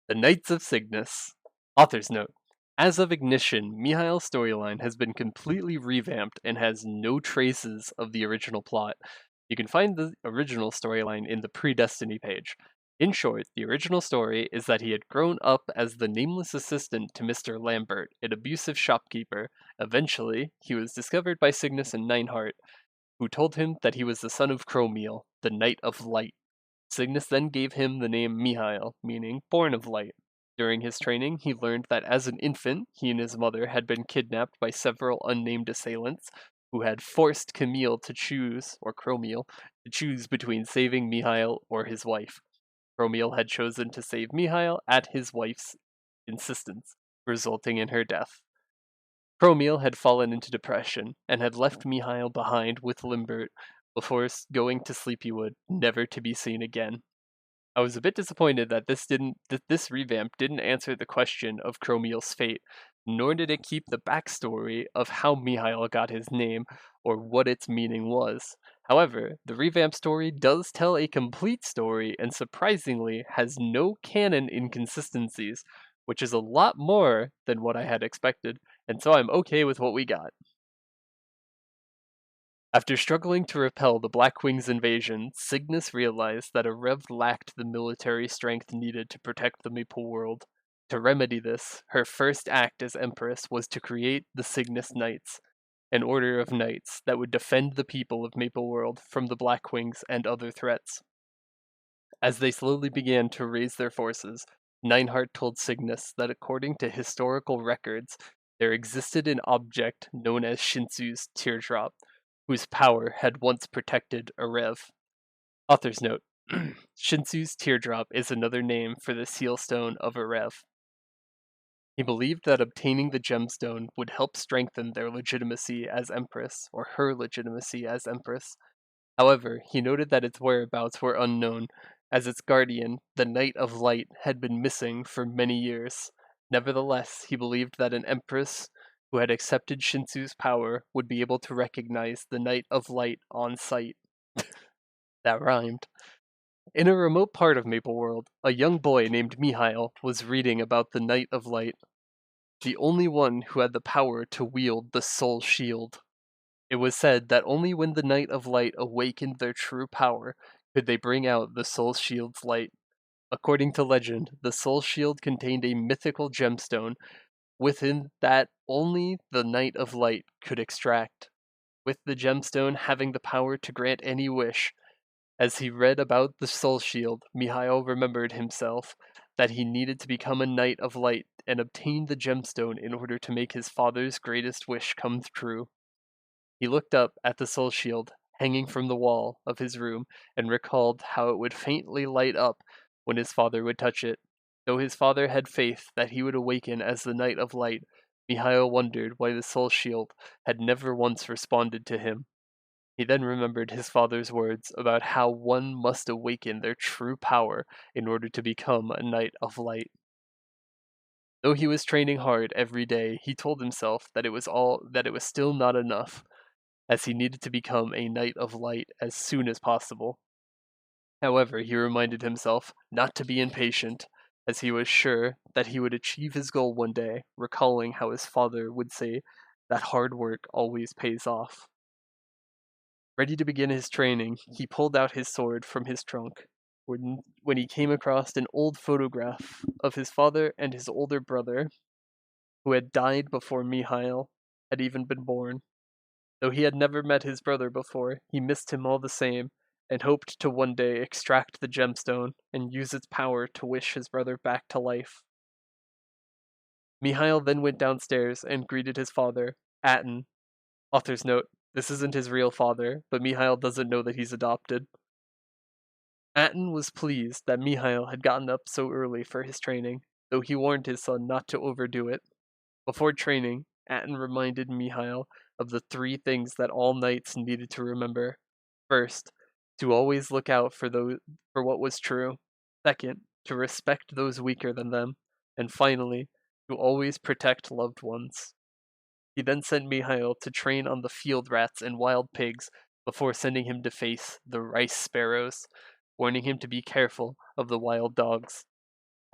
The Knights of Cygnus. Author's note. As of Ignition, Mihail's storyline has been completely revamped and has no traces of the original plot. You can find the original storyline in the Predestiny page. In short, the original story is that he had grown up as the nameless assistant to Mr. Lambert, an abusive shopkeeper. Eventually, he was discovered by Cygnus and Nineheart, who told him that he was the son of Chromiel, the Knight of Light. Cygnus then gave him the name Mihail, meaning born of light. During his training, he learned that as an infant, he and his mother had been kidnapped by several unnamed assailants who had forced Camille to choose, or Chromiel, to choose between saving Mihail or his wife. Chromiel had chosen to save Mihail at his wife's insistence, resulting in her death. Chromiel had fallen into depression and had left Mihail behind with Limbert before going to Sleepywood, never to be seen again. I was a bit disappointed that this revamp didn't answer the question of Chromiel's fate, nor did it keep the backstory of how Mihail got his name or what its meaning was. However, the revamp story does tell a complete story and surprisingly has no canon inconsistencies, which is a lot more than what I had expected, and so I'm okay with what we got. After struggling to repel the Blackwing's invasion, Cygnus realized that Arev lacked the military strength needed to protect the Maple World. To remedy this, her first act as Empress was to create the Cygnus Knights, an order of knights that would defend the people of Maple World from the Blackwings and other threats. As they slowly began to raise their forces, Nineheart told Cygnus that according to historical records, there existed an object known as Shinsu's Teardrop, whose power had once protected Arev. Author's note. Shinsu's Teardrop is another name for the seal stone of Arev. He believed that obtaining the gemstone would help strengthen their legitimacy as Empress, or her legitimacy as Empress. However, he noted that its whereabouts were unknown, as its guardian, the Knight of Light, had been missing for many years. Nevertheless, he believed that an Empress who had accepted Shinsu's power would be able to recognize the Knight of Light on sight. That rhymed. In a remote part of Maple World, a young boy named Mihail was reading about the Knight of Light, the only one who had the power to wield the Soul Shield. It was said that only when the Knight of Light awakened their true power could they bring out the Soul Shield's light. According to legend, the Soul Shield contained a mythical gemstone within that only the Knight of Light could extract, with the gemstone having the power to grant any wish. As he read about the Soul Shield, Mihail remembered himself that he needed to become a Knight of Light and obtain the gemstone in order to make his father's greatest wish come true. He looked up at the Soul Shield hanging from the wall of his room and recalled how it would faintly light up when his father would touch it. Though his father had faith that he would awaken as the Knight of Light, Mihail wondered why the Soul Shield had never once responded to him. He then remembered his father's words about how one must awaken their true power in order to become a Knight of Light. Though he was training hard every day, he told himself that it was still not enough, as he needed to become a Knight of Light as soon as possible. However, he reminded himself not to be impatient, as he was sure that he would achieve his goal one day, recalling how his father would say that hard work always pays off. Ready to begin his training, he pulled out his sword from his trunk, when he came across an old photograph of his father and his older brother, who had died before Mihail had even been born. Though he had never met his brother before, he missed him all the same, and hoped to one day extract the gemstone and use its power to wish his brother back to life. Mihail then went downstairs and greeted his father, Atten. Author's note, this isn't his real father, but Mihail doesn't know that he's adopted. Atten was pleased that Mihail had gotten up so early for his training, though he warned his son not to overdo it. Before training, Atten reminded Mihail of the 3 things that all knights needed to remember. First, to always look out for what was true. Second, to respect those weaker than them. And finally, to always protect loved ones. He then sent Mihail to train on the field rats and wild pigs before sending him to face the rice sparrows, warning him to be careful of the wild dogs.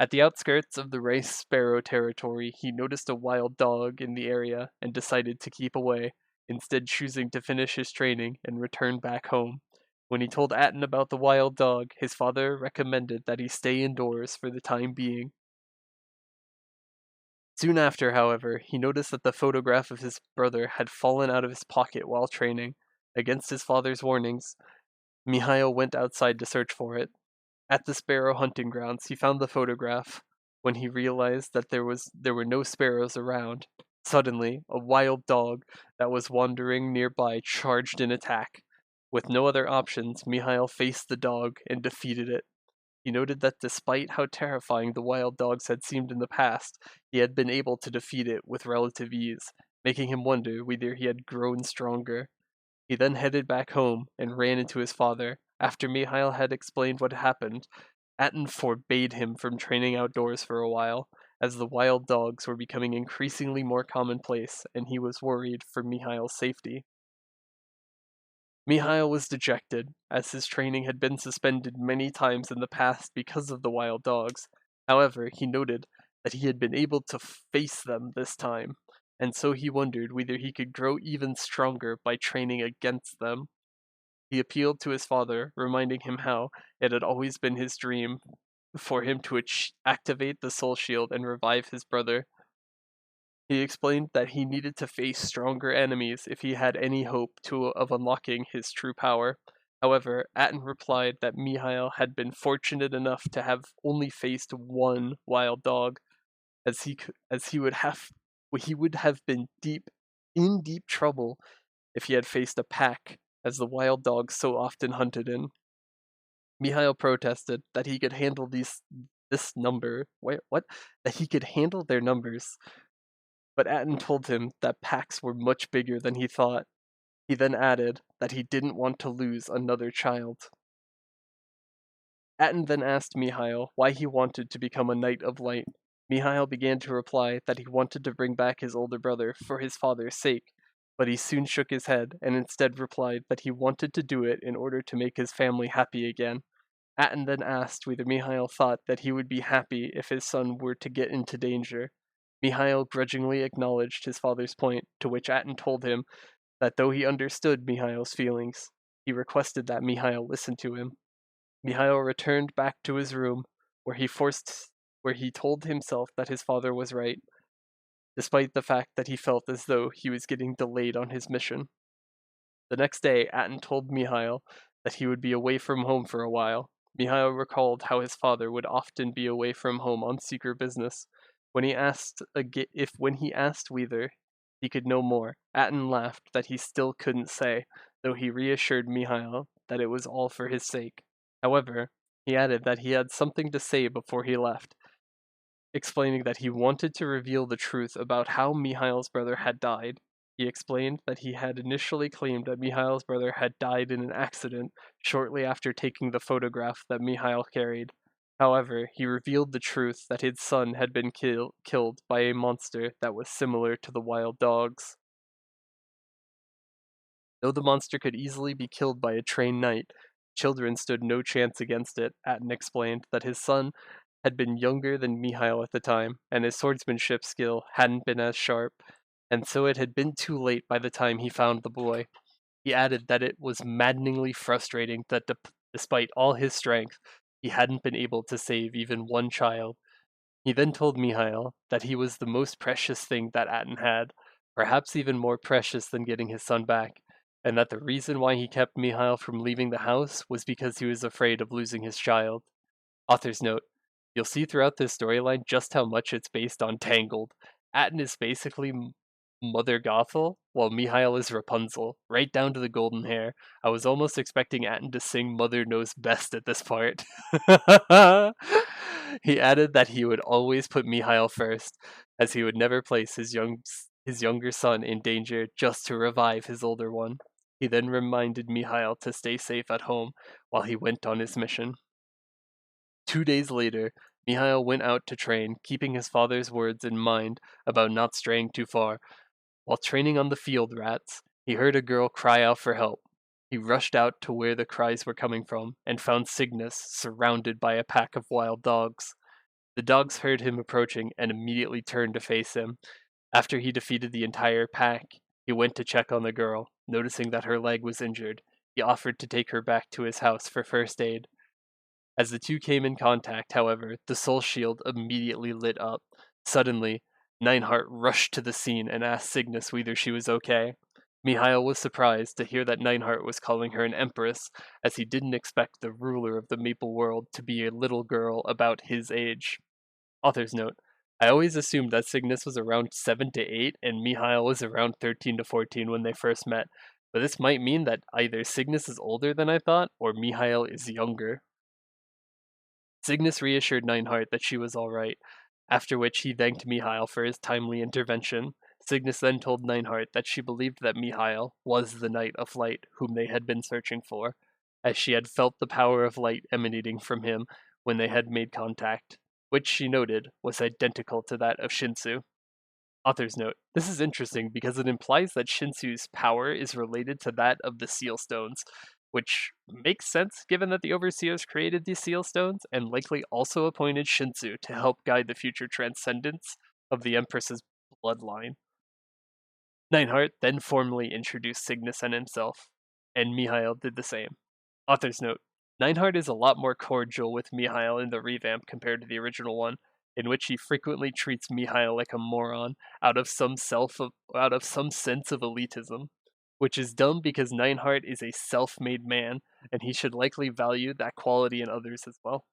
At the outskirts of the rice sparrow territory, he noticed a wild dog in the area and decided to keep away, instead choosing to finish his training and return back home. When he told Atten about the wild dog, his father recommended that he stay indoors for the time being. Soon after, however, he noticed that the photograph of his brother had fallen out of his pocket while training. Against his father's warnings, Mihail went outside to search for it. At the sparrow hunting grounds, he found the photograph. When he realized that there were no sparrows around, suddenly a wild dog that was wandering nearby charged in attack. With no other options, Mihail faced the dog and defeated it. He noted that despite how terrifying the wild dogs had seemed in the past, he had been able to defeat it with relative ease, making him wonder whether he had grown stronger. He then headed back home and ran into his father. After Mihail had explained what happened, Atten forbade him from training outdoors for a while, as the wild dogs were becoming increasingly more commonplace and he was worried for Mihail's safety. Mihail was dejected, as his training had been suspended many times in the past because of the wild dogs. However, he noted that he had been able to face them this time, and so he wondered whether he could grow even stronger by training against them. He appealed to his father, reminding him how it had always been his dream for him to activate the soul shield and revive his brother. He explained that he needed to face stronger enemies if he had any hope of unlocking his true power. However, Atten replied that Mihail had been fortunate enough to have only faced one wild dog, as he would have been in deep trouble if he had faced a pack, as the wild dogs so often hunted in. Mihail protested that he could handle this number. Wait, what? That he could handle their numbers, but Atten told him that packs were much bigger than he thought. He then added that he didn't want to lose another child. Atten then asked Mihail why he wanted to become a Knight of Light. Mihail began to reply that he wanted to bring back his older brother for his father's sake, but he soon shook his head and instead replied that he wanted to do it in order to make his family happy again. Atten then asked whether Mihail thought that he would be happy if his son were to get into danger. Mihail grudgingly acknowledged his father's point, to which Atten told him that though he understood Mihail's feelings, he requested that Mihail listen to him. Mihail returned back to his room, where he told himself that his father was right, despite the fact that he felt as though he was getting delayed on his mission. The next day, Atten told Mihail that he would be away from home for a while. Mihail recalled how his father would often be away from home on secret business. When he asked whether he could know more, Atten laughed that he still couldn't say, though he reassured Mihail that it was all for his sake. However, he added that he had something to say before he left, explaining that he wanted to reveal the truth about how Mihail's brother had died. He explained that he had initially claimed that Mihail's brother had died in an accident shortly after taking the photograph that Mihail carried. However, he revealed the truth that his son had been killed by a monster that was similar to the wild dogs. Though the monster could easily be killed by a trained knight, children stood no chance against it. Atten explained that his son had been younger than Mihail at the time, and his swordsmanship skill hadn't been as sharp, and so it had been too late by the time he found the boy. He added that it was maddeningly frustrating that despite all his strength, he hadn't been able to save even one child. He then told Mihail that he was the most precious thing that Atten had, perhaps even more precious than getting his son back, and that the reason why he kept Mihail from leaving the house was because he was afraid of losing his child. Author's note: you'll see throughout this storyline just how much it's based on Tangled. Atten is basically Mother Gothel, while Mihail is Rapunzel, right down to the golden hair. I was almost expecting Atten to sing Mother Knows Best at this part. He added that he would always put Mihail first, as he would never place his younger son in danger just to revive his older one. He then reminded Mihail to stay safe at home while he went on his mission. 2 days later, Mihail went out to train, keeping his father's words in mind about not straying too far. While training on the field rats, he heard a girl cry out for help. He rushed out to where the cries were coming from and found Cygnus surrounded by a pack of wild dogs. The dogs heard him approaching and immediately turned to face him. After he defeated the entire pack, he went to check on the girl. Noticing that her leg was injured, he offered to take her back to his house for first aid. As the two came in contact, however, the soul shield immediately lit up. Suddenly, Nineheart rushed to the scene and asked Cygnus whether she was okay. Mihail was surprised to hear that Nineheart was calling her an empress, as he didn't expect the ruler of the Maple World to be a little girl about his age. Author's note: I always assumed that Cygnus was around 7 to 8 and Mihail was around 13 to 14 when they first met, but this might mean that either Cygnus is older than I thought or Mihail is younger. Cygnus reassured Nineheart that she was all right, after which he thanked Mihail for his timely intervention. Cygnus then told Nineheart that she believed that Mihail was the Knight of Light whom they had been searching for, as she had felt the power of light emanating from him when they had made contact, which she noted was identical to that of Shinsu. Author's note: this is interesting because it implies that Shinsu's power is related to that of the Seal Stones, which makes sense given that the Overseers created these Seal Stones and likely also appointed Shinsu to help guide the future transcendence of the Empress's bloodline. Nineheart then formally introduced Cygnus and himself, and Mihail did the same. Author's note: Nineheart is a lot more cordial with Mihail in the revamp compared to the original one, in which he frequently treats Mihail like a moron out of some sense of elitism, which is dumb because Nineheart is a self-made man, and he should likely value that quality in others as well.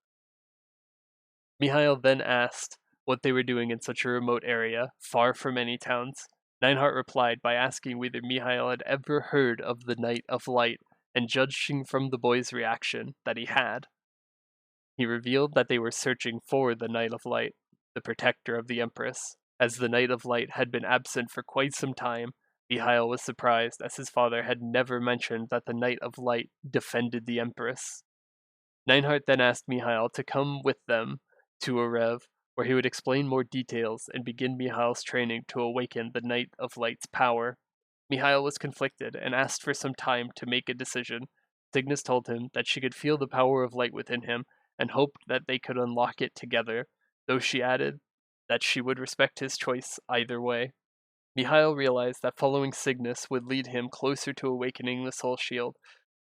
Mihail then asked what they were doing in such a remote area, far from any towns. Nineheart replied by asking whether Mihail had ever heard of the Knight of Light, and judging from the boy's reaction, that he had. He revealed that they were searching for the Knight of Light, the protector of the Empress. As the Knight of Light had been absent for quite some time, Mihail was surprised, as his father had never mentioned that the Knight of Light defended the Empress. Nineheart then asked Mihail to come with them to a rev, where he would explain more details and begin Mihail's training to awaken the Knight of Light's power. Mihail was conflicted and asked for some time to make a decision. Cygnus told him that she could feel the power of light within him and hoped that they could unlock it together, though she added that she would respect his choice either way. Mihail realized that following Cygnus would lead him closer to awakening the Soul Shield,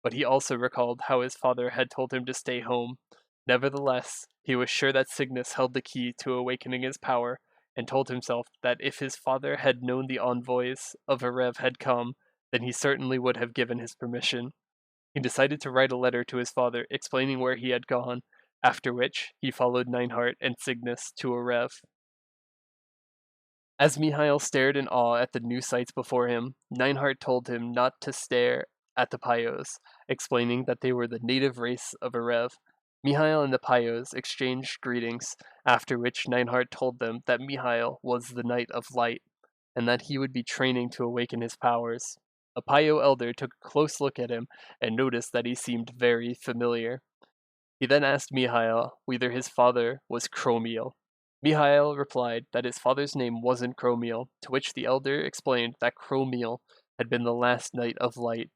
but he also recalled how his father had told him to stay home. Nevertheless, he was sure that Cygnus held the key to awakening his power, and told himself that if his father had known the envoys of Arev had come, then he certainly would have given his permission. He decided to write a letter to his father explaining where he had gone, after which he followed Nineheart and Cygnus to Arev. As Mihail stared in awe at the new sights before him, Nineheart told him not to stare at the Pyos, explaining that they were the native race of Arev. Mihail and the Pyos exchanged greetings, after which Nineheart told them that Mihail was the Knight of Light, and that he would be training to awaken his powers. A Pyo elder took a close look at him and noticed that he seemed very familiar. He then asked Mihail whether his father was Chromiel. Mihail replied that his father's name wasn't Chromiel, to which the elder explained that Chromiel had been the last Knight of Light,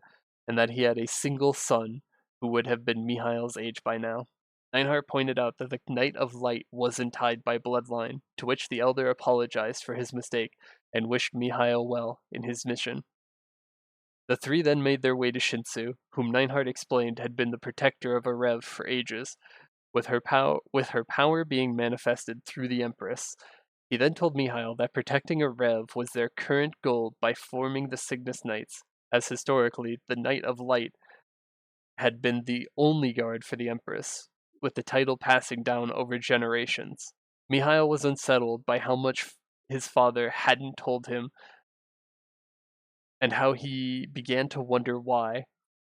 and that he had a single son who would have been Mihail's age by now. Nineheart pointed out that the Knight of Light wasn't tied by bloodline, to which the elder apologized for his mistake and wished Mihail well in his mission. The three then made their way to Shinsu, whom Nineheart explained had been the protector of Arev for ages, with her power being manifested through the Empress. He then told Mihail that protecting Arev was their current goal by forming the Cygnus Knights, as historically the Knight of Light had been the only guard for the Empress, with the title passing down over generations. Mihail was unsettled by how much his father hadn't told him, and how he began to wonder why,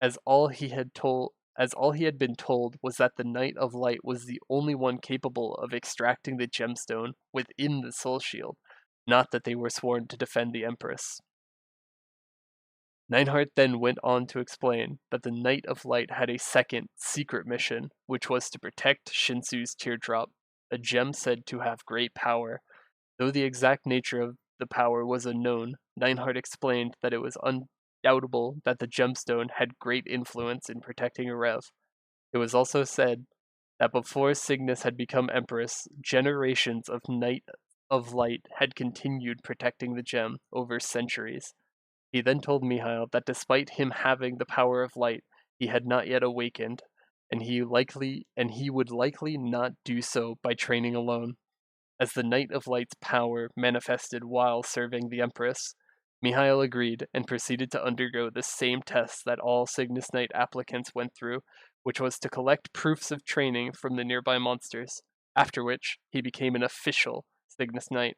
as all he had been told was that the Knight of Light was the only one capable of extracting the gemstone within the Soul Shield, not that they were sworn to defend the Empress. Nineheart then went on to explain that the Knight of Light had a second, secret mission, which was to protect Shinsu's Teardrop, a gem said to have great power. Though the exact nature of the power was unknown, Nineheart explained that it was undoubtable that the gemstone had great influence in protecting Arev. It was also said that before Cygnus had become empress, generations of Knight of Light had continued protecting the gem over centuries. He then told Mihail that despite him having the power of light, he had not yet awakened, and he would likely not do so by training alone. As the Knight of Light's power manifested while serving the Empress, Mihail agreed and proceeded to undergo the same test that all Cygnus Knight applicants went through, which was to collect proofs of training from the nearby monsters, after which he became an official Cygnus Knight.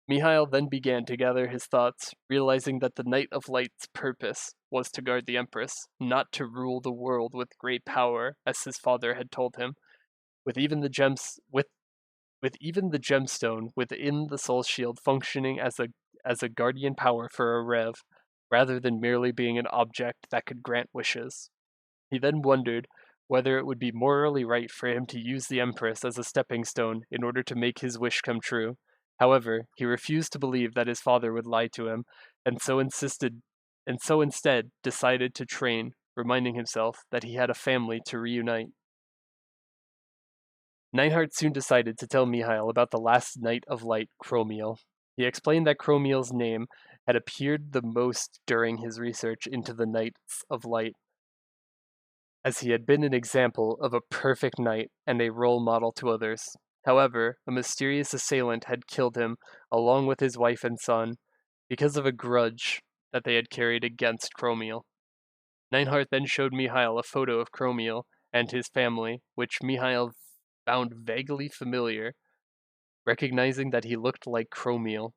Mihail then began to gather his thoughts, realizing that the Knight of Light's purpose was to guard the Empress, not to rule the world with great power, as his father had told him. With even the gems with even the gemstone within the soul shield functioning as a guardian power for a rev, rather than merely being an object that could grant wishes. He then wondered whether it would be morally right for him to use the Empress as a stepping stone in order to make his wish come true. However, he refused to believe that his father would lie to him, and so instead decided to train, reminding himself that he had a family to reunite. Nineheart soon decided to tell Mihail about the last Knight of Light, Chromiel. He explained that Chromiel's name had appeared the most during his research into the Knights of Light, as he had been an example of a perfect knight and a role model to others. However, a mysterious assailant had killed him, along with his wife and son, because of a grudge that they had carried against Chromiel. Nineheart then showed Mihail a photo of Chromiel and his family, which Mihail found vaguely familiar, recognizing that he looked like Chromiel.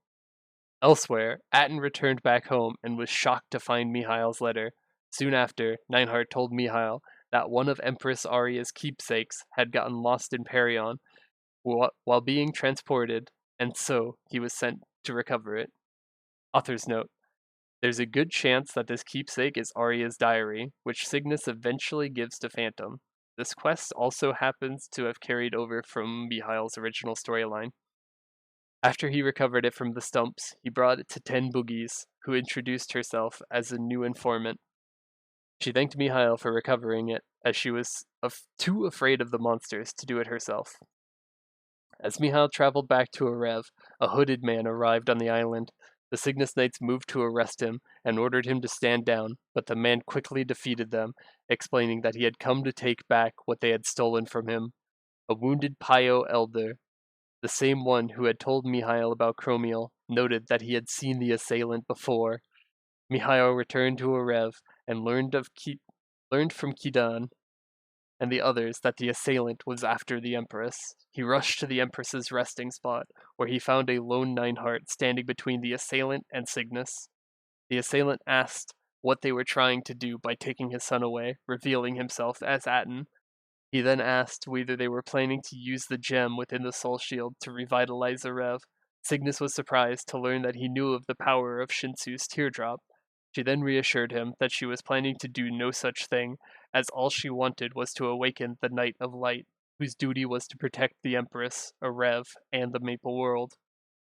Elsewhere, Atten returned back home and was shocked to find Mihail's letter. Soon after, Nineheart told Mihail that one of Empress Aria's keepsakes had gotten lost in Parion while being transported, and so he was sent to recover it. Author's note: there's a good chance that this keepsake is Aria's diary, which Cygnus eventually gives to Phantom. This quest also happens to have carried over from Mihail's original storyline. After he recovered it from the stumps, he brought it to 10 Boogies, who introduced herself as a new informant. She thanked Mihail for recovering it, as she was too afraid of the monsters to do it herself. As Mihail traveled back to Arev, a hooded man arrived on the island. The Cygnus Knights moved to arrest him and ordered him to stand down, but the man quickly defeated them, explaining that he had come to take back what they had stolen from him. A wounded Pyo elder, the same one who had told Mihail about Chromiel, noted that he had seen the assailant before. Mihail returned to Arev and learned from Kidan and the others that the assailant was after the Empress. He rushed to the Empress's resting spot, where he found a lone Nineheart standing between the assailant and Cygnus. The assailant asked what they were trying to do by taking his son away, revealing himself as Atten. He then asked whether they were planning to use the gem within the soul shield to revitalize Arev. Cygnus was surprised to learn that he knew of the power of Shinsu's Teardrop. She then reassured him that she was planning to do no such thing, as all she wanted was to awaken the Knight of Light, whose duty was to protect the Empress, Arev, and the Maple World.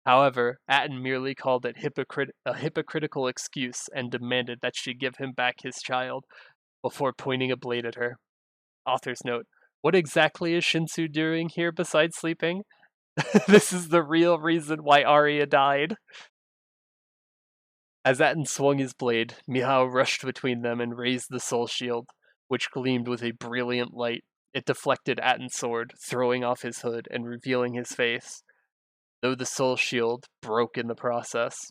However, Atten merely called it a hypocritical excuse and demanded that she give him back his child before pointing a blade at her. Author's note: what exactly is Shinsu doing here besides sleeping? This is the real reason why Arya died. As Atten swung his blade, Mihail rushed between them and raised the soul shield, which gleamed with a brilliant light. It deflected Atten's sword, throwing off his hood and revealing his face, though the soul shield broke in the process.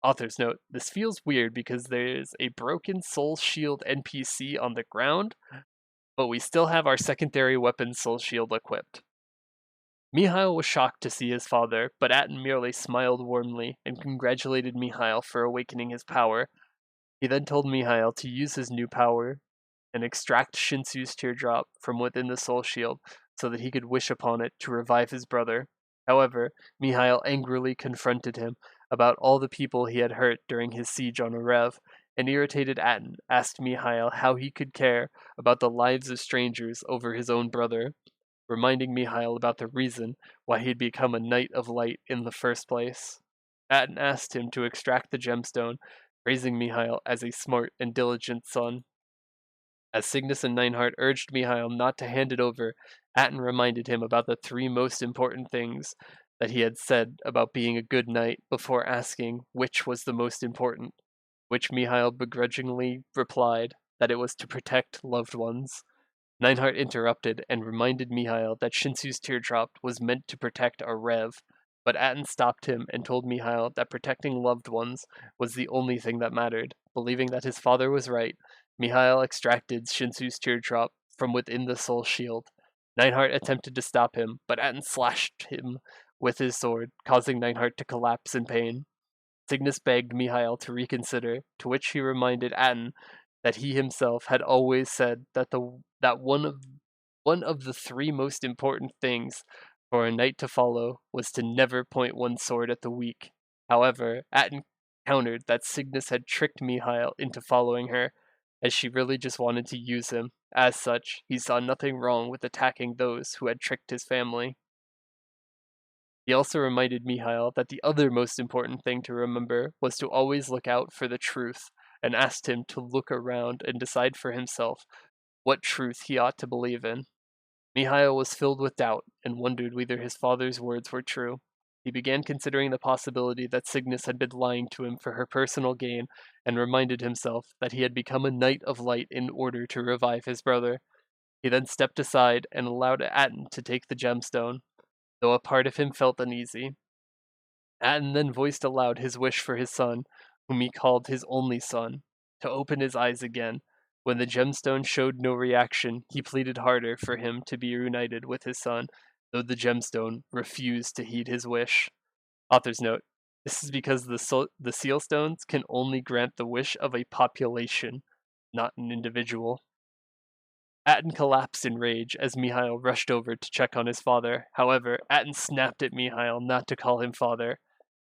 Author's note: this feels weird because there's a broken soul shield NPC on the ground, but we still have our secondary weapon soul shield equipped. Mihail was shocked to see his father, but Atten merely smiled warmly and congratulated Mihail for awakening his power. He then told Mihail to use his new power and extract Shinsu's teardrop from within the soul shield so that he could wish upon it to revive his brother. However, Mihail angrily confronted him about all the people he had hurt during his siege on Arev. An irritated Atten asked Mihail how he could care about the lives of strangers over his own brother, reminding Mihail about the reason why he had become a Knight of Light in the first place. Atten asked him to extract the gemstone, praising Mihail as a smart and diligent son. As Cygnus and Neinhart urged Mihail not to hand it over, Atten reminded him about the three most important things that he had said about being a good knight before asking which was the most important, which Mihail begrudgingly replied that it was to protect loved ones. Neinhart interrupted and reminded Mihail that Shinsu's Teardrop was meant to protect a rev, but Atten stopped him and told Mihail that protecting loved ones was the only thing that mattered. Believing that his father was right, Mihail extracted Shinsu's Teardrop from within the soul shield. Neinhart attempted to stop him, but Atten slashed him with his sword, causing Neinhart to collapse in pain. Cygnus begged Mihail to reconsider, to which he reminded Atten that he himself had always said that one of the three most important things for a knight to follow was to never point one's sword at the weak. However, Atten countered that Cygnus had tricked Mihail into following her, as she really just wanted to use him. As such, he saw nothing wrong with attacking those who had tricked his family. He also reminded Mihail that the other most important thing to remember was to always look out for the truth, and asked him to look around and decide for himself what truth he ought to believe in. Mihail was filled with doubt and wondered whether his father's words were true. He began considering the possibility that Cygnus had been lying to him for her personal gain, and reminded himself that he had become a knight of light in order to revive his brother. He then stepped aside and allowed Atten to take the gemstone, though a part of him felt uneasy. Atten then voiced aloud his wish for his son, whom he called his only son, to open his eyes again. When the gemstone showed no reaction, he pleaded harder for him to be reunited with his son, though the gemstone refused to heed his wish. Author's note: this is because the seal stones can only grant the wish of a population, not an individual. Atten collapsed in rage as Mihail rushed over to check on his father. However, Atten snapped at Mihail not to call him father,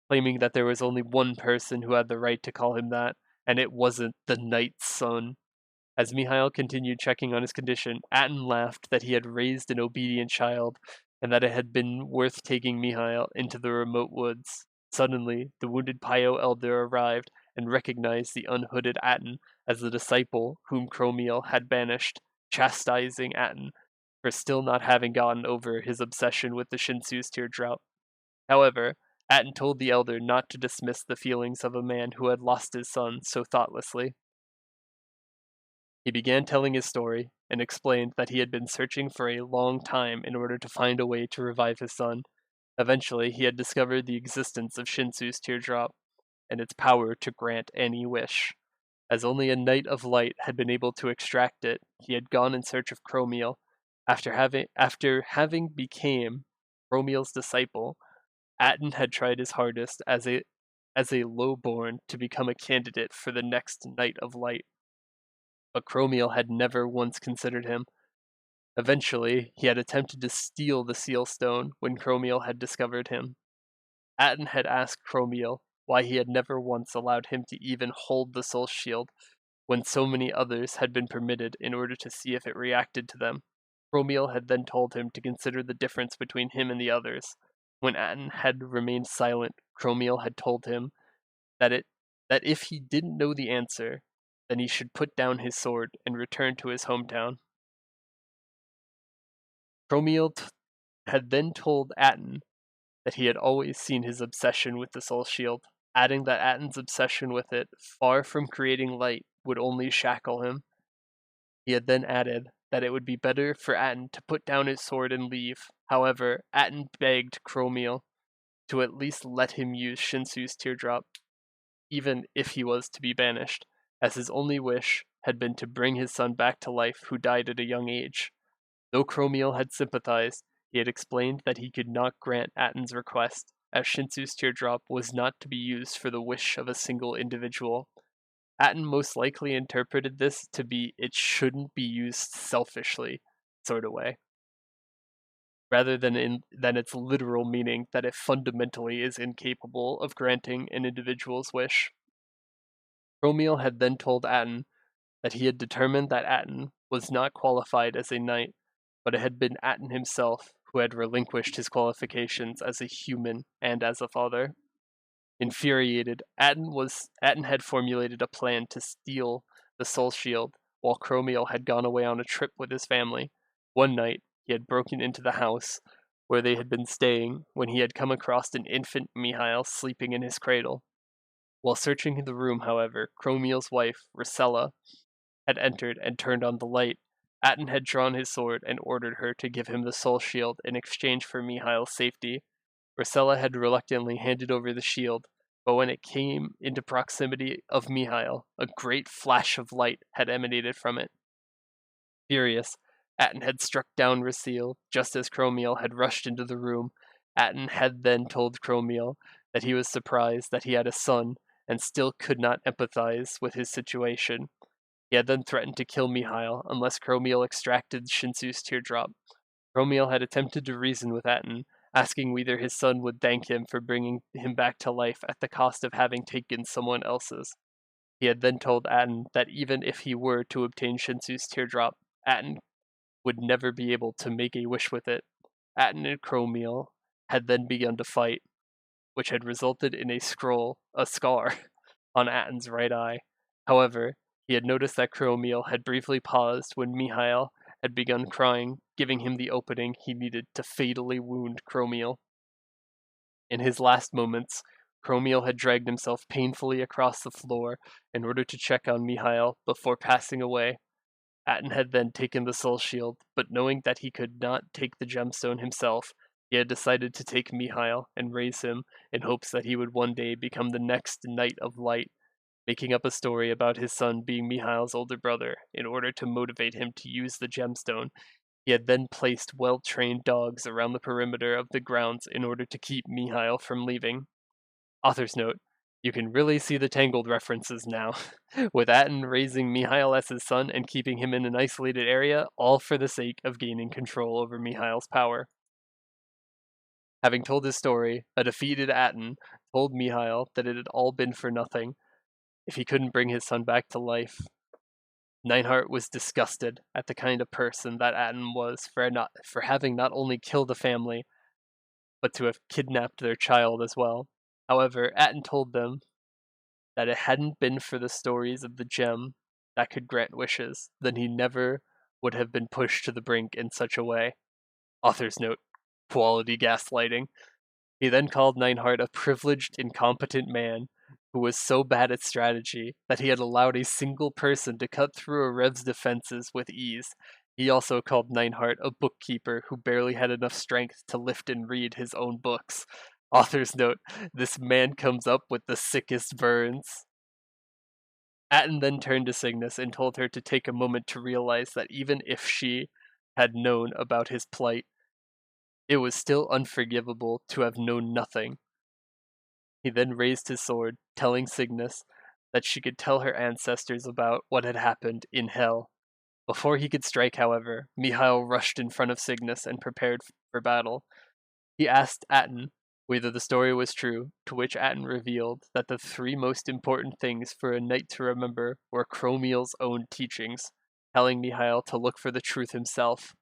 claiming that there was only one person who had the right to call him that, and it wasn't the knight's son. As Mihail continued checking on his condition, Atten laughed that he had raised an obedient child, and that it had been worth taking Mihail into the remote woods. Suddenly, the wounded Pyo elder arrived and recognized the unhooded Atten as the disciple whom Chromiel had banished, chastising Atten for still not having gotten over his obsession with the Shinsu's Teardrop. However, Atten told the elder not to dismiss the feelings of a man who had lost his son so thoughtlessly. He began telling his story, and explained that he had been searching for a long time in order to find a way to revive his son. Eventually, he had discovered the existence of Shinsu's Teardrop, and its power to grant any wish. As only a Knight of Light had been able to extract it, he had gone in search of Chromiel. After having became Chromiel's disciple, Atten had tried his hardest as a lowborn to become a candidate for the next Knight of Light, but Chromiel had never once considered him. Eventually, he had attempted to steal the seal stone when Chromiel had discovered him. Atten had asked Chromiel why he had never once allowed him to even hold the soul shield when so many others had been permitted in order to see if it reacted to them. Chromiel had then told him to consider the difference between him and the others. When Atten had remained silent, Chromiel had told him that if he didn't know the answer, then he should put down his sword and return to his hometown. Chromiel had then told Atten that he had always seen his obsession with the soul shield, adding that Atten's obsession with it, far from creating light, would only shackle him. He had then added that it would be better for Atten to put down his sword and leave. However, Atten begged Chromiel to at least let him use Shinsu's Teardrop, even if he was to be banished, as his only wish had been to bring his son back to life who died at a young age. Though Chromiel had sympathized, he had explained that he could not grant Atten's request, as Shinsu's Teardrop was not to be used for the wish of a single individual. Atten most likely interpreted this to be it shouldn't be used selfishly sort of way, rather than its literal meaning that it fundamentally is incapable of granting an individual's wish. Chromiel had then told Atten that he had determined that Atten was not qualified as a knight, but it had been Atten himself who had relinquished his qualifications as a human and as a father. Infuriated, Atten had formulated a plan to steal the soul shield, while Chromiel had gone away on a trip with his family. One night, he had broken into the house where they had been staying when he had come across an infant Mihail sleeping in his cradle. While searching the room, however, Chromiel's wife, Rosella, had entered and turned on the light. Atten had drawn his sword and ordered her to give him the soul shield in exchange for Mihail's safety. Rosella had reluctantly handed over the shield, but when it came into proximity of Mihail, a great flash of light had emanated from it. Furious, Atten had struck down Rasil just as Chromiel had rushed into the room. Atten had then told Chromiel that he was surprised that he had a son and still could not empathize with his situation. He had then threatened to kill Mihail unless Chromiel extracted Shinsu's teardrop. Chromiel had attempted to reason with Atten, asking whether his son would thank him for bringing him back to life at the cost of having taken someone else's. He had then told Atten that even if he were to obtain Shinsu's teardrop, Atten would never be able to make a wish with it. Atten and Chromiel had then begun to fight, which had resulted in a scar, on Atten's right eye. However, he had noticed that Chromiel had briefly paused when Mihail had begun crying, giving him the opening he needed to fatally wound Chromiel. In his last moments, Chromiel had dragged himself painfully across the floor in order to check on Mihail before passing away. Atten had then taken the soul shield, but knowing that he could not take the gemstone himself, he had decided to take Mihail and raise him in hopes that he would one day become the next Knight of Light, making up a story about his son being Mihail's older brother in order to motivate him to use the gemstone. He had then placed well-trained dogs around the perimeter of the grounds in order to keep Mihail from leaving. Author's note: you can really see the Tangled references now, with Atten raising Mihail as his son and keeping him in an isolated area, all for the sake of gaining control over Mihail's power. Having told his story, a defeated Atten told Mihail that it had all been for nothing if he couldn't bring his son back to life. Neinhardt was disgusted at the kind of person that Atten was for having not only killed a family, but to have kidnapped their child as well. However, Atten told them that it hadn't been for the stories of the gem that could grant wishes, then he never would have been pushed to the brink in such a way. Author's note: quality gaslighting. He then called Neinhardt a privileged, incompetent man who was so bad at strategy that he had allowed a single person to cut through a Rev's defenses with ease. He also called Neinhardt a bookkeeper who barely had enough strength to lift and read his own books. Author's note: this man comes up with the sickest burns. Atten then turned to Cygnus and told her to take a moment to realize that even if she had known about his plight, it was still unforgivable to have known nothing. He then raised his sword, telling Cygnus that she could tell her ancestors about what had happened in Hell. Before he could strike, however, Mihail rushed in front of Cygnus and prepared for battle. He asked Atten whether the story was true, to which Atten revealed that the three most important things for a knight to remember were Chromiel's own teachings, telling Mihail to look for the truth himself.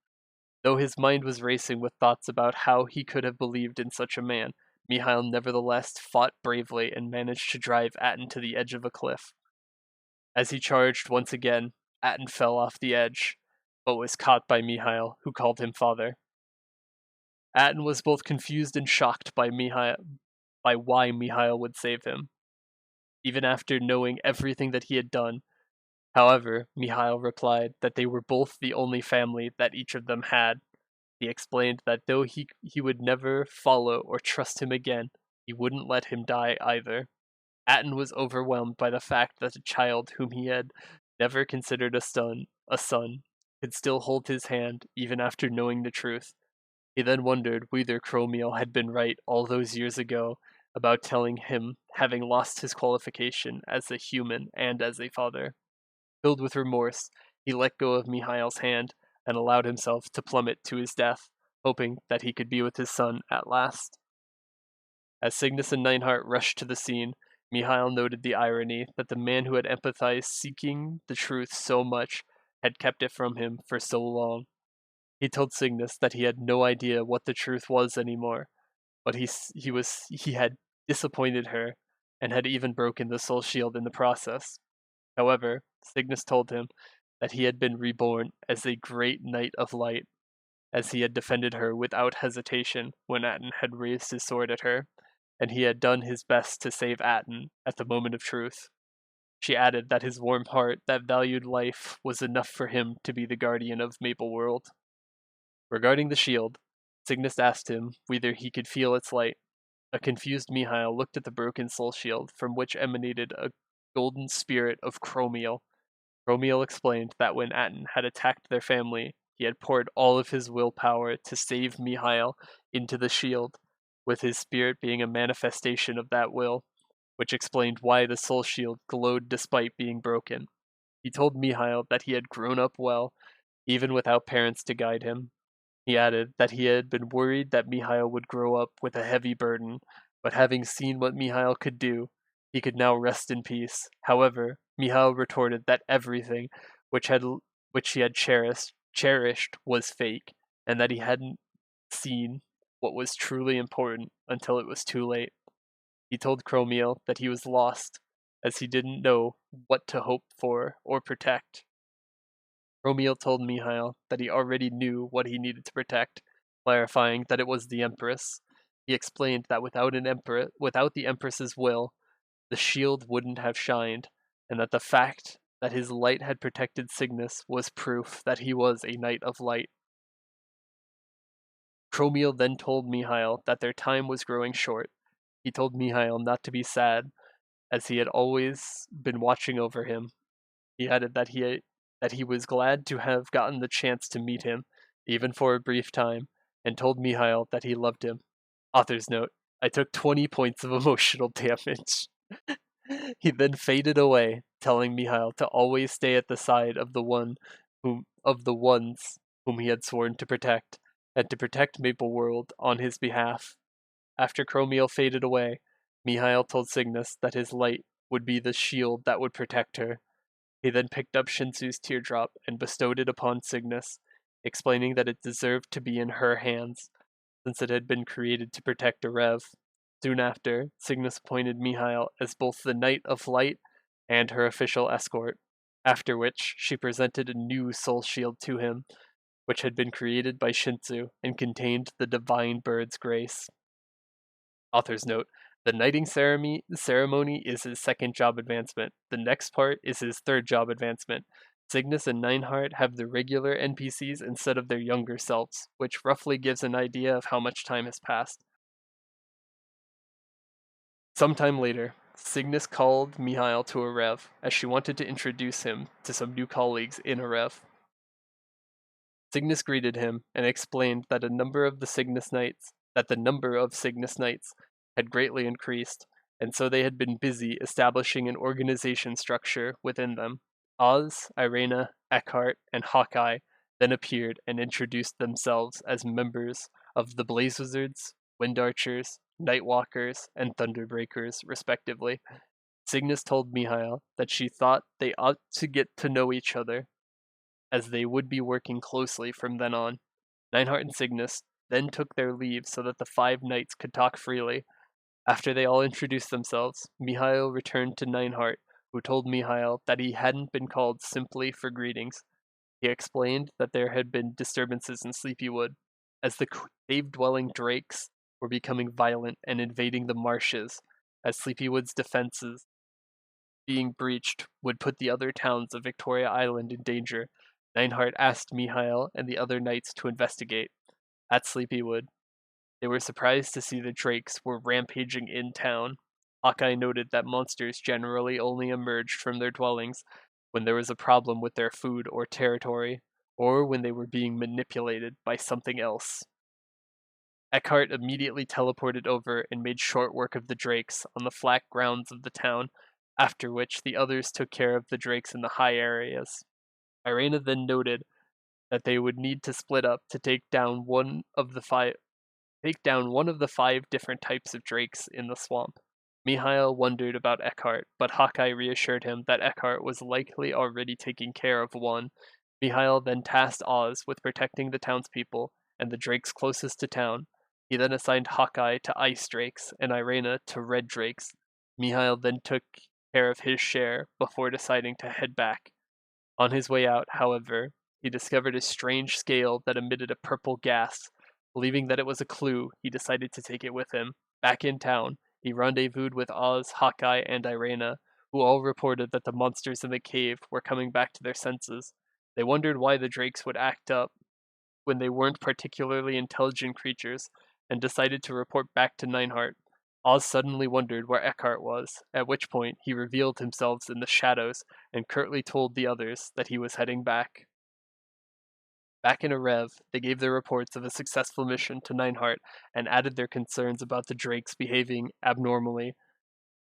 Though his mind was racing with thoughts about how he could have believed in such a man, Mihail nevertheless fought bravely and managed to drive Atten to the edge of a cliff. As he charged once again, Atten fell off the edge, but was caught by Mihail, who called him father. Atten was both confused and shocked by why Mihail would save him, even after knowing everything that he had done. However, Mihail replied that they were both the only family that each of them had. He explained that though he would never follow or trust him again, he wouldn't let him die either. Atten was overwhelmed by the fact that a child whom he had never considered a son, could still hold his hand even after knowing the truth. He then wondered whether Chromiel had been right all those years ago about telling him having lost his qualification as a human and as a father. Filled with remorse, he let go of Mihail's hand and allowed himself to plummet to his death, hoping that he could be with his son at last. As Cygnus and Neinhardt rushed to the scene, Mihail noted the irony that the man who had empathized seeking the truth so much had kept it from him for so long. He told Cygnus that he had no idea what the truth was anymore, but he had disappointed her and had even broken the soul shield in the process. However, Cygnus told him that he had been reborn as a great knight of light, as he had defended her without hesitation when Atten had raised his sword at her, and he had done his best to save Atten at the moment of truth. She added that his warm heart that valued life was enough for him to be the guardian of Maple World. Regarding the shield, Cygnus asked him whether he could feel its light. A confused Mihail looked at the broken soul shield from which emanated a golden spirit of Chromiel. Chromiel explained that when Atten had attacked their family, he had poured all of his willpower to save Mihail into the shield, with his spirit being a manifestation of that will, which explained why the soul shield glowed despite being broken. He told Mihail that he had grown up well, even without parents to guide him. He added that he had been worried that Mihail would grow up with a heavy burden, but having seen what Mihail could do, he could now rest in peace. However, Mihail retorted that everything which he had cherished was fake, and that he hadn't seen what was truly important until it was too late. He told Chromiel that he was lost, as he didn't know what to hope for or protect. Chromiel told Mihail that he already knew what he needed to protect, clarifying that it was the Empress. He explained that without the Empress's will, the shield wouldn't have shined, and that the fact that his light had protected Cygnus was proof that he was a knight of light. Chromiel then told Mihail that their time was growing short. He told Mihail not to be sad, as he had always been watching over him. He added that he was glad to have gotten the chance to meet him, even for a brief time, and told Mihail that he loved him. Author's note: I took 20 points of emotional damage. He then faded away, telling Mihail to always stay at the side of the ones whom he had sworn to protect, and to protect Maple World on his behalf. After Chromiel faded away, Mihail told Cygnus that his light would be the shield that would protect her. He then picked up Shinsu's teardrop and bestowed it upon Cygnus, explaining that it deserved to be in her hands, since it had been created to protect a Rev. Soon after, Cygnus appointed Mihail as both the Knight of Light and her official escort, after which she presented a new soul shield to him, which had been created by Shinsu and contained the divine bird's grace. Author's note: the knighting ceremony is his second job advancement. The next part is his third job advancement. Cygnus and Nineheart have the regular NPCs instead of their younger selves, which roughly gives an idea of how much time has passed. Sometime later, Cygnus called Mihail to a Rev, as she wanted to introduce him to some new colleagues in a Rev. Cygnus greeted him and explained that the number of Cygnus Knights had greatly increased, and so they had been busy establishing an organization structure within them. Oz, Irena, Eckhart, and Hawkeye then appeared and introduced themselves as members of the Blaze Wizards, Wind Archers, Nightwalkers, and Thunderbreakers, respectively. Cygnus told Mihail that she thought they ought to get to know each other, as they would be working closely from then on. Nineheart and Cygnus then took their leave so that the 5 knights could talk freely. After they all introduced themselves, Mihail returned to Nineheart, who told Mihail that he hadn't been called simply for greetings. He explained that there had been disturbances in Sleepywood, as the cave-dwelling drakes were becoming violent and invading the marshes, as Sleepywood's defenses being breached would put the other towns of Victoria Island in danger. Nineheart asked Mihail and the other knights to investigate. At Sleepywood, they were surprised to see the drakes were rampaging in town. Hawkeye noted that monsters generally only emerged from their dwellings when there was a problem with their food or territory, or when they were being manipulated by something else. Eckhart immediately teleported over and made short work of the drakes on the flat grounds of the town, after which the others took care of the drakes in the high areas. Irena then noted that they would need to split up to take down one of the 5 different types of drakes in the swamp. Mihail wondered about Eckhart, but Hawkeye reassured him that Eckhart was likely already taking care of one. Mihail then tasked Oz with protecting the townspeople and the drakes closest to town. He then assigned Hawkeye to ice drakes and Irena to red drakes. Mihail then took care of his share before deciding to head back. On his way out, however, he discovered a strange scale that emitted a purple gas. Believing that it was a clue, he decided to take it with him. Back in town, he rendezvoused with Oz, Hawkeye, and Irena, who all reported that the monsters in the cave were coming back to their senses. They wondered why the drakes would act up when they weren't particularly intelligent creatures, and decided to report back to Nineheart. Oz suddenly wondered where Eckhart was, at which point he revealed himself in the shadows and curtly told the others that he was heading back. Back in a rev, they gave their reports of a successful mission to Nineheart and added their concerns about the drakes behaving abnormally.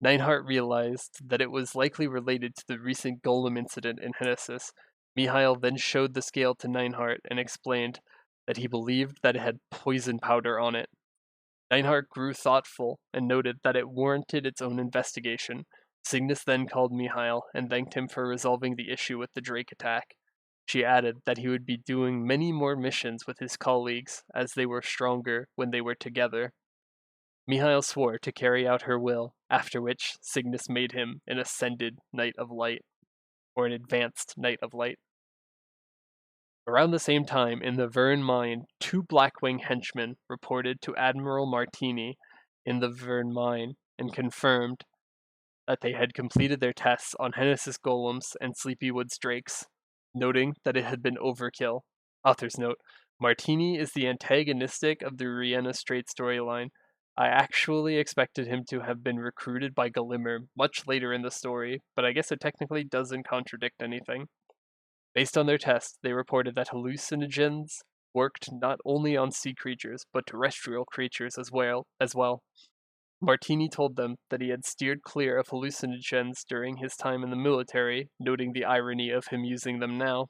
Nineheart realized that it was likely related to the recent golem incident in Hennessus. Mihail then showed the scale to Nineheart and explained that he believed that it had poison powder on it. Nineheart grew thoughtful and noted that it warranted its own investigation. Cygnus then called Mihail and thanked him for resolving the issue with the Drake attack. She added that he would be doing many more missions with his colleagues as they were stronger when they were together. Mihail swore to carry out her will, after which Cygnus made him an ascended Knight of Light, or an advanced Knight of Light. Around the same time, in the Vern mine, two Blackwing henchmen reported to Admiral Martini in the Vern mine and confirmed that they had completed their tests on Hennessus golems and Sleepywoods drakes, noting that it had been overkill. Author's note: Martini is the antagonistic of the Rihanna Strait storyline. I actually expected him to have been recruited by Glimmer much later in the story, but I guess it technically doesn't contradict anything. Based on their tests, they reported that hallucinogens worked not only on sea creatures, but terrestrial creatures as well. Martini told them that he had steered clear of hallucinogens during his time in the military, noting the irony of him using them now.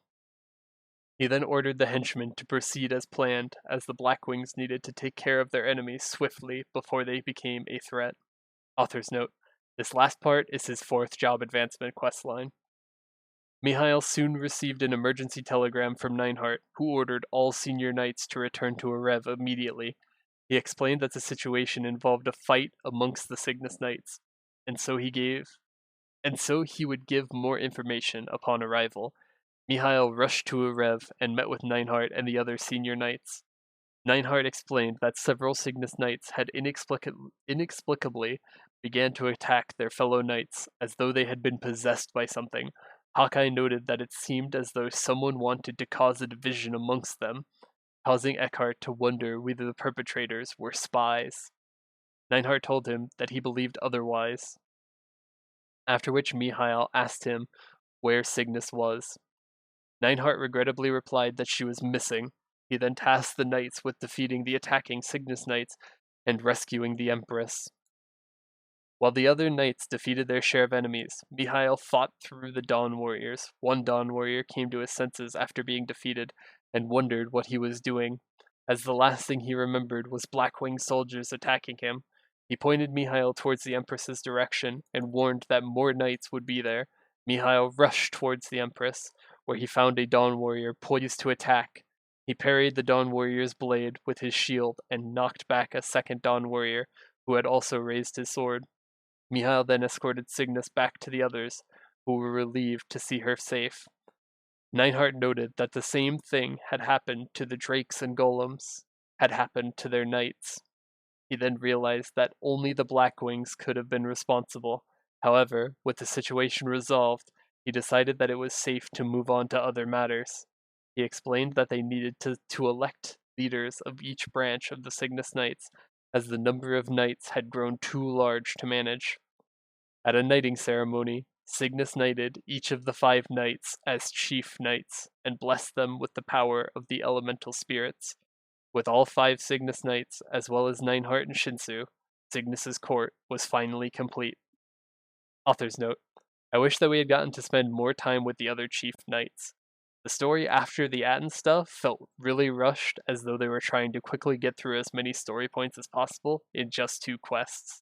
He then ordered the henchmen to proceed as planned, as the Blackwings needed to take care of their enemies swiftly before they became a threat. Author's note: this last part is his fourth job advancement questline. Mihail soon received an emergency telegram from Nineheart, who ordered all senior knights to return to Arev immediately. He explained that the situation involved a fight amongst the Cygnus Knights, and so he would give more information upon arrival. Mihail rushed to Arev and met with Nineheart and the other senior knights. Nineheart explained that several Cygnus Knights had inexplicably began to attack their fellow knights as though they had been possessed by something. Hawkeye noted that it seemed as though someone wanted to cause a division amongst them, causing Eckhart to wonder whether the perpetrators were spies. Nineheart told him that he believed otherwise, after which Mihail asked him where Cygnus was. Nineheart regrettably replied that she was missing. He then tasked the knights with defeating the attacking Cygnus Knights and rescuing the Empress. While the other knights defeated their share of enemies, Mihail fought through the Dawn Warriors. One Dawn Warrior came to his senses after being defeated and wondered what he was doing, as the last thing he remembered was Blackwing soldiers attacking him. He pointed Mihail towards the Empress's direction and warned that more knights would be there. Mihail rushed towards the Empress, where he found a Dawn Warrior poised to attack. He parried the Dawn Warrior's blade with his shield and knocked back a second Dawn Warrior, who had also raised his sword. Mihail then escorted Cygnus back to the others, who were relieved to see her safe. Nineheart noted that the same thing had happened to the drakes and golems, had happened to their knights. He then realized that only the Blackwings could have been responsible. However, with the situation resolved, he decided that it was safe to move on to other matters. He explained that they needed to elect leaders of each branch of the Cygnus Knights, as the number of knights had grown too large to manage. At a knighting ceremony, Cygnus knighted each of the 5 knights as chief knights and blessed them with the power of the elemental spirits. With all 5 Cygnus Knights, as well as Nineheart and Shinsu, Cygnus's court was finally complete. Author's note: I wish that we had gotten to spend more time with the other chief knights. The story after the Atten stuff felt really rushed, as though they were trying to quickly get through as many story points as possible in just 2 quests.